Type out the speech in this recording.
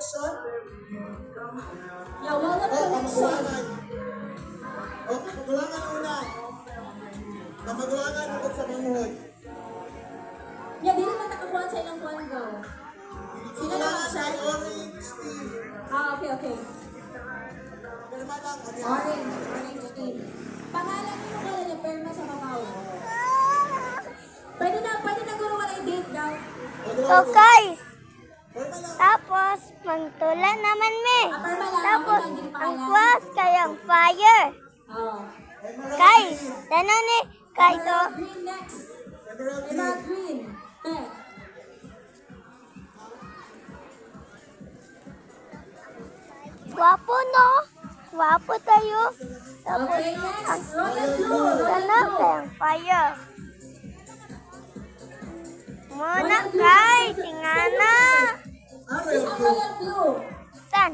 connection? Yeah, wala O, connection. kamagulangan. O, kamagulangan una. Kamagulangan ulit sa manghod. Yeah, di naman nakakuha sa ilang kuwan go. Sino na Kamagulangan siya? kay Orange Team. Okay. Pirma lang. Orange team. Pangalan niyo kaya niya, perma sa Macau. Pwede na guro wala i-date daw. So guys, Pirma lang. tapos magtula naman me. Perma lang. Tapos okay lang, hindi ang pangalan. kwas kayang fire. Oh. Emerald Guys, Green. tanan ni kaito. Emerald green next. Emerald Green. Emerald green. Pen. Gwapo no? Gwapo tayo. Tapos Okay, next. Royal blue. tanan Royal blue. kayang fire. Muna guys, ingana. Ah, This Royal is Blue. royal blue. Tan.